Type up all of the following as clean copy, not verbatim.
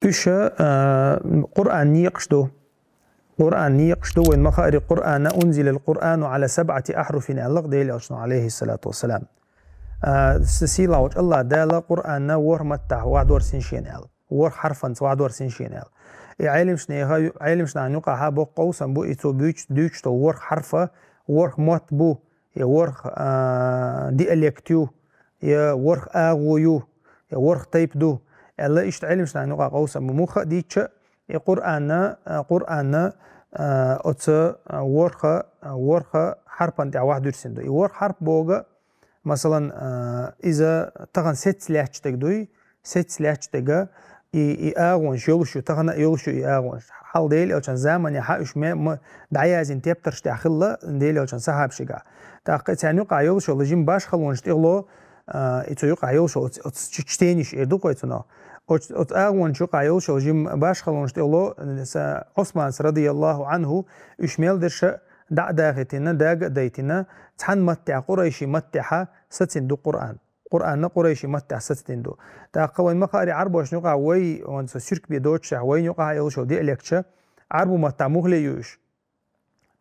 Üsha Qur'an يقشدو Qur'an يقشدو وين مخاري قرآن أنزل القرآن على 7 أحرف علق ديل عليه الصلاة والسلام سيلا وجه الله دالا قرآن ور متع واحد ورسين شينال ور حرفا واحد ورسين شينال علم شنا نقع هابو قوسا بو إتو بيوش تو ور حرفا ور موت بو يا ور ديالكتيو يا ور آغويو يا ور تيب دو الله إشت علم شنا نقع قوسا بموخ ديتش قرآن أتس ورخ حرفا تاع واحد ورسين دو ور حرف بوغا مثلا إذا تغن ست سلاح تقدوي ست سلاح تقا يأغونش يولشو تغن يولشو يأغونش حال ديل أو كان زمان يحاش ما دعيازين تبترش تأخله ديل أو كان صحاب شجع تأقي تاني قا يولشو لجيم باش خلونش تغلو إتو يقع يولشو تشتينيش إردوكو إتونا أغون شو قا يولشو لجيم باش خلونش تغلو عثمان رضي الله عنه يشمل درش داغتنا داغ دايتنا تحن متع قريشي متعها ستندو قرآن قريشي متع ستندو تاقوين مقاري عربو شنو قا وي وانسو سيرك بيدوتش وين يقع يلشو دي الكتش عربو متع مغلي يوش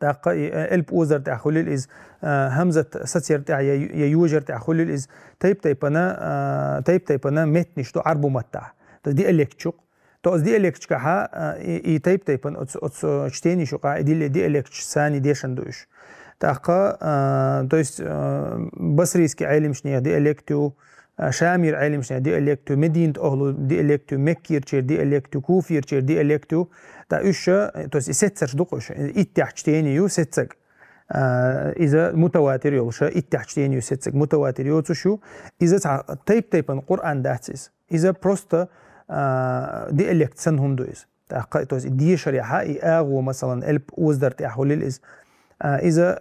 تاق الب اوزر تاع خليل از همزه ستير تاع يوجر تاع خليل از تيبنا متنشتو عربو متع دي الكتشو توز دي الكتش ها تيبن اتس شتيني شو قا دي الكتش ثاني ديشن دوش تاقا تويس بصريسكي علم شنو دي الكتو شامير علم شنو دي الكتو مدينة اهلو دي الكتو مكير تشير دي الكتو كوفير تشير دي الكتو تا ايش تويس ستسر دوقش اتح شتيني يو ستسك اذا متواتر يوش اتح شتيني يو ستسك متواتر يو شو اذا تيبن قران داتس اذا بروست دي الكت سنهم دويس تاقيتوز دي شريحه اغو مثلا الب وزدر تاعو للإز اذا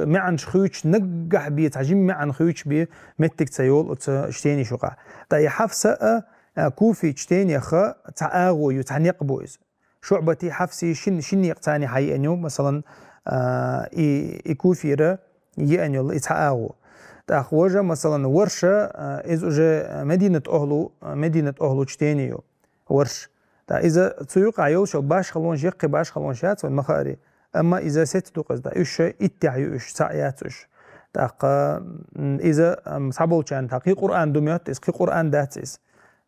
ما عنش خويتش نجح بيت عجيم ما عن خويتش بي متك تسيول شتيني شقع تا يحفص كوفي شتيني خا تاغو يتعنيق بويز شعبتي حفصي شن يقتاني حي انيو مثلا كوفيره يانيو يتاغو تاخوجا مثلا ورشه إذا مدينة أهلو تشتينيو ورش تا إذا تسوق عيوش باش خلون يقي باش خلون شات والمخاري أما إذا ست توقز دا إيش إتعيوش ساعياتش تاق إذا صعبوا كان تاقي قرآن دميات إسقي قرآن داتس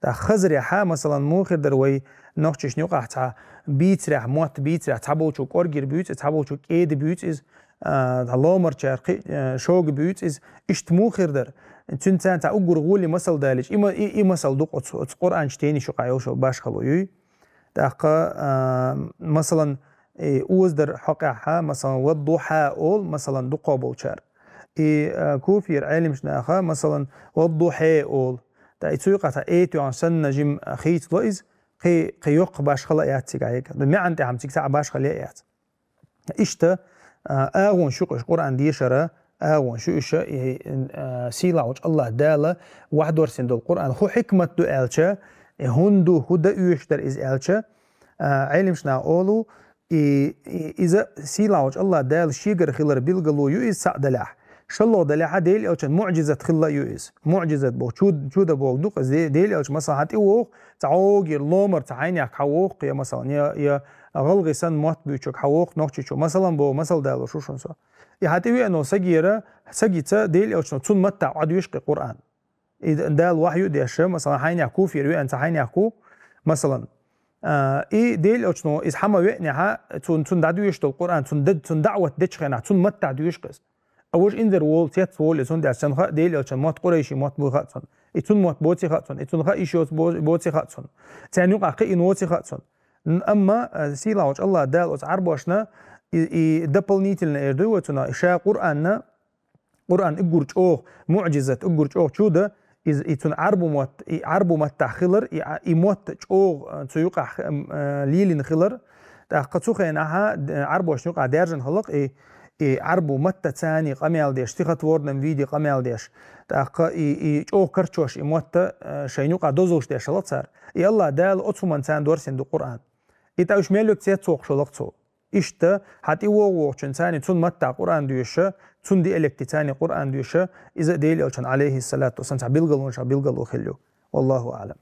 تا خزر حا مثلا موخر دروي نوختش نيوقع تا بيت رح موت بيت رح تعبوا شو كورجر بيوت تعبوا شو كيد بيوت إز اللامر شرقي شوق بيوت إز إشتمو خردر تنتان تا أقول غولي مسل دالش إما مسل دوق قرآن شتيني شو قايوش باش خلويوي تاقا مثلا أوزدر حقها مثلا والضحى أول مثلا دقابل شر كوفير علم شناخا مثلا والضحى أول تا يتسوق تا إيتو عن سن نجم خيت لئز قي يق باش خلايات تيجايك ما عندي هم تيجا باش خلايات إشتا أغون شوقش قرآن ديشرة أغون شوقش سيلا وجه الله دالة واحد ورسين دول القرآن هو حكمة دو ألشة هندو هدا يشتر إز ألشة علم شنا أولو إذا سيلا وجه الله دال شيجر خلر بيلقلو يؤيز سعدلاح شلو دلاح ديل أوشن معجزة خلا يؤيز معجزة بو شود بو دوق ديل أوش مثلا هاتي ووق تعوق يرلومر تعيني حوق يا مثلا يا غلغي سن موت بيشوك حوق نوختشو مثلا بو مثل دالو شو شنسا يهاتي وي أنو سجيرة سجيتا ديل أوشن تون متع عد يشقي قرآن إذا دال وحي ديش مثلا حين يحكو في روي أنت حين يحكو مثلا ديل أوشنو إذا حما وقنها تون دعو يشتو القرآن تون دعوة ديشخنا تون متع دو يشقس أوج إن ذا وول تيت وول إتون دعسن خا ديل أوشن موت قريشي موت بو خاتون إتون موت بوتي خاتون إتون خا إيشوت بوتي خاتون تاني يقع قي نوتي خاتون أما سيلا وجه الله دال أوش عربوشنا دبل نيتلنا إردوتنا إشاء قرآننا قرآن إجرج أوه معجزة إجرج أوه شوده إذا إتون عربو مت خلر يموت أوه تيوقع ليلين خلر تأخذ نها عربو شنوقع درجن خلق عربو مت ثاني قميل ديش تخت وردن فيديو قميل ديش تأخذ أوه كرتشوش يموت شينوقع دوزوش ديش الله صار يلا دال أطفال ثان دورسين دو قرآن إتاوش ملك تيتسوق شلقتو إشتا حتى ووو ثاني تون متع قرآن ديوشة تون دي إلكتي ثاني قرآن ديوشة إذا ديل عليه الصلاة والسلام بيلقلو خليو والله أعلم.